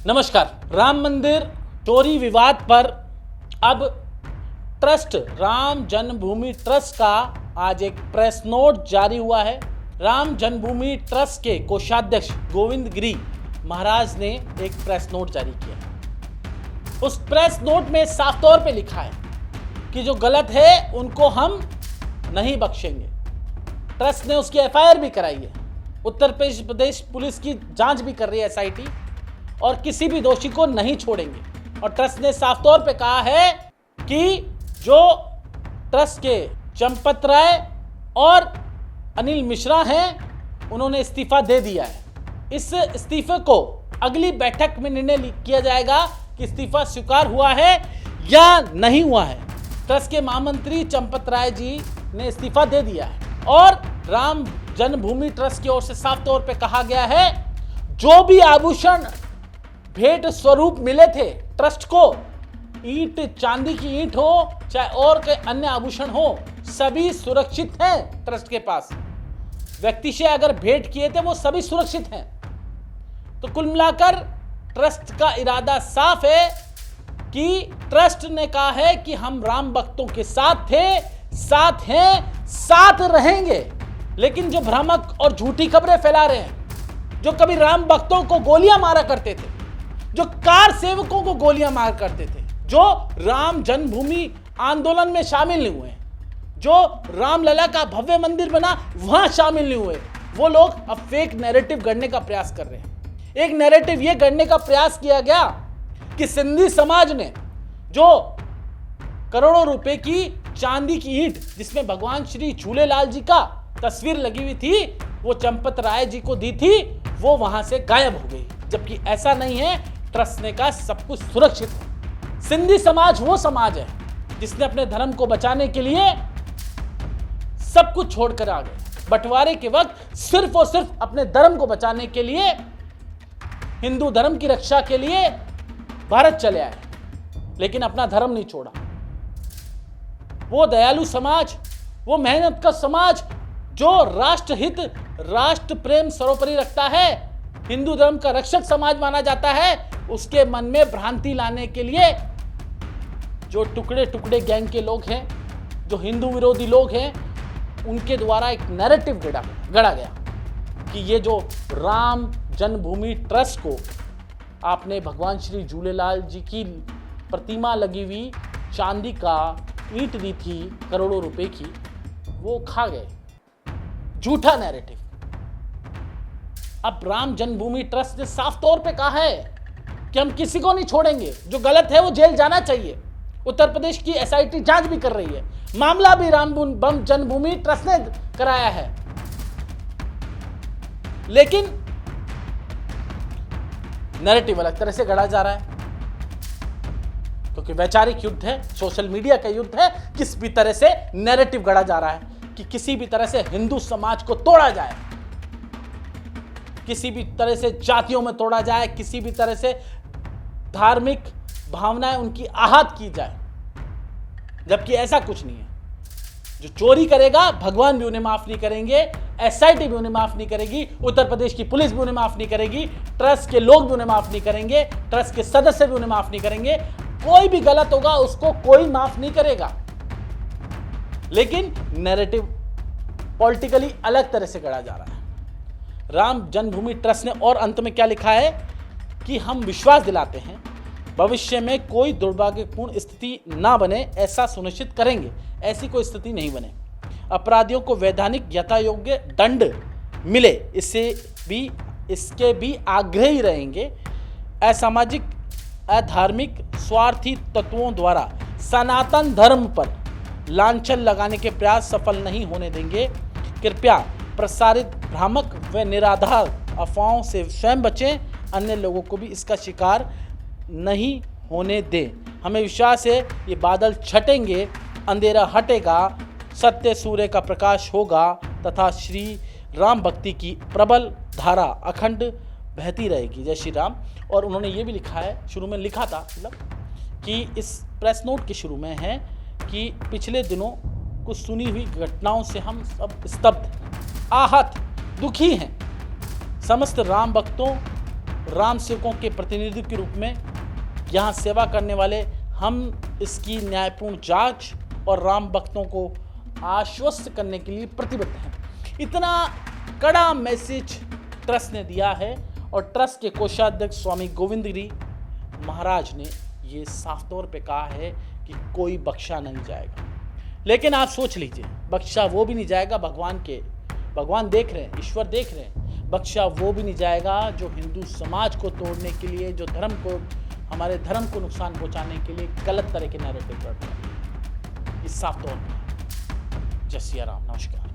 नमस्कार। राम मंदिर चोरी विवाद पर अब ट्रस्ट राम जन्मभूमि ट्रस्ट का आज एक प्रेस नोट जारी हुआ है। राम जन्मभूमि ट्रस्ट के कोषाध्यक्ष गोविंद गिरी महाराज ने एक प्रेस नोट जारी किया। उस प्रेस नोट में साफ तौर पे लिखा है कि जो गलत है उनको हम नहीं बख्शेंगे। ट्रस्ट ने उसकी एफआईआर भी कराई है। उत्तर प्रदेश पुलिस की जांच भी कर रही है एसआईटी, और किसी भी दोषी को नहीं छोड़ेंगे। और ट्रस्ट ने साफ तौर पे कहा है कि जो ट्रस्ट के चंपत राय और अनिल मिश्रा हैं उन्होंने इस्तीफा दे दिया है। इस इस्तीफे को अगली बैठक में निर्णय किया जाएगा कि इस्तीफा स्वीकार हुआ है या नहीं हुआ है। ट्रस्ट के महामंत्री चंपत राय जी ने इस्तीफा दे दिया है और राम जन्मभूमि ट्रस्ट की ओर से साफ तौर पे कहा गया है जो भी आभूषण भेंट स्वरूप मिले थे ट्रस्ट को, ईंट चांदी की ईंट हो चाहे और कोई अन्य आभूषण हो, सभी सुरक्षित हैं ट्रस्ट के पास। व्यक्ति से अगर भेंट किए थे वो सभी सुरक्षित हैं। तो कुल मिलाकर ट्रस्ट का इरादा साफ है कि ट्रस्ट ने कहा है कि हम राम भक्तों के साथ थे, साथ हैं, साथ रहेंगे। लेकिन जो भ्रामक और झूठी खबरें फैला रहे हैं, जो कभी राम भक्तों को गोलियां मारा करते थे, जो कार सेवकों को गोलियां मार करते थे, जो राम जन्मभूमि आंदोलन में शामिल नहीं हुए, जो रामलला का भव्य मंदिर बना वहां शामिल नहीं हुए, वो लोग अब फेक नैरेटिव गढ़ने का प्रयास कर रहे हैं। एक नैरेटिव ये गढ़ने का प्रयास किया गया कि सिंधी समाज ने जो करोड़ों रुपए की चांदी की ईंट जिसमें भगवान श्री झूलेलाल जी का तस्वीर लगी हुई थी वो चंपत राय जी को दी थी, वो वहां से गायब हो गई। जबकि ऐसा नहीं है। ट्रस्ट ने कहा सब कुछ सुरक्षित है। सिंधी समाज वो समाज है जिसने अपने धर्म को बचाने के लिए सब कुछ छोड़कर आ गए। बंटवारे के वक्त सिर्फ और सिर्फ अपने धर्म को बचाने के लिए, हिंदू धर्म की रक्षा के लिए भारत चले आए, लेकिन अपना धर्म नहीं छोड़ा। वो दयालु समाज, वो मेहनत का समाज जो राष्ट्रहित, राष्ट्र प्रेम सर्वोपरि रखता है, हिंदू धर्म का रक्षक समाज माना जाता है, उसके मन में भ्रांति लाने के लिए जो टुकड़े टुकड़े गैंग के लोग हैं, जो हिंदू विरोधी लोग हैं, उनके द्वारा एक नैरेटिव गढ़ा गया कि ये जो राम जन्मभूमि ट्रस्ट को आपने भगवान श्री झूलेलाल जी की प्रतिमा लगी हुई चांदी का ईंट दी थी करोड़ों रुपए की, वो खा गए। झूठा नैरेटिव। अब राम जन्मभूमि ट्रस्ट ने साफ तौर पे कहा है कि हम किसी को नहीं छोड़ेंगे, जो गलत है वो जेल जाना चाहिए। उत्तर प्रदेश की एसआईटी जांच भी कर रही है। मामला भी राम जन्मभूमि ट्रस्ट ने कराया है। लेकिन नैरेटिव अलग तरह से गढ़ा जा रहा है, क्योंकि वैचारिक युद्ध है, सोशल मीडिया का युद्ध है। किस भी तरह से नैरेटिव गढ़ा जा रहा है कि किसी भी तरह से हिंदू समाज को तोड़ा जाए, किसी भी तरह से जातियों में तोड़ा जाए, किसी भी तरह से धार्मिक भावनाएं उनकी आहत की जाए, जबकि ऐसा कुछ नहीं है। जो चोरी करेगा भगवान भी उन्हें माफ नहीं करेंगे, एसआईटी भी उन्हें माफ नहीं करेगी, उत्तर प्रदेश की पुलिस भी उन्हें माफ नहीं करेगी, ट्रस्ट के लोग भी उन्हें माफ नहीं करेंगे, ट्रस्ट के सदस्य भी उन्हें माफ नहीं करेंगे। कोई भी गलत होगा उसको कोई माफ नहीं करेगा। लेकिन नैरेटिव पॉलिटिकली अलग तरह से गढ़ा जा रहा है। राम जन्मभूमि ट्रस्ट ने और अंत में क्या लिखा है कि हम विश्वास दिलाते हैं भविष्य में कोई दुर्भाग्यपूर्ण स्थिति ना बने, ऐसा सुनिश्चित करेंगे। ऐसी कोई स्थिति नहीं बने, अपराधियों को वैधानिक यथायोग्य दंड मिले, इसके भी आग्रही रहेंगे। असामाजिक, अधार्मिक, स्वार्थी तत्वों द्वारा सनातन धर्म पर लांछन लगाने के प्रयास सफल नहीं होने देंगे। कृपया प्रसारित भ्रामक व निराधार अफवाहों से स्वयं बचें, अन्य लोगों को भी इसका शिकार नहीं होने दें। हमें विश्वास है ये बादल छटेंगे, अंधेरा हटेगा, सत्य सूर्य का प्रकाश होगा तथा श्री राम भक्ति की प्रबल धारा अखंड बहती रहेगी। जय श्री राम। और उन्होंने ये भी लिखा है, शुरू में लिखा था मतलब कि इस प्रेस नोट के शुरू में है कि पिछले दिनों कुछ सुनी हुई घटनाओं से हम सब स्तब्ध, आहत, दुखी हैं। समस्त राम भक्तों राम सेवकों के प्रतिनिधि के रूप में यहाँ सेवा करने वाले हम इसकी न्यायपूर्ण जांच और राम भक्तों को आश्वस्त करने के लिए प्रतिबद्ध हैं। इतना कड़ा मैसेज ट्रस्ट ने दिया है और ट्रस्ट के कोषाध्यक्ष स्वामी गोविंद गिरी महाराज ने ये साफ तौर पे कहा है कि कोई बख्शा नहीं जाएगा। लेकिन आप सोच लीजिए, बख्शा वो भी नहीं जाएगा, भगवान देख रहे हैं, ईश्वर देख रहे हैं, बख्शा वो भी नहीं जाएगा जो हिंदू समाज को तोड़ने के लिए, जो हमारे धर्म को नुकसान पहुंचाने के लिए गलत तरह के नैरेटिव करते हैं। ये साफ तौर पर। जय सिया राम, नमस्कार।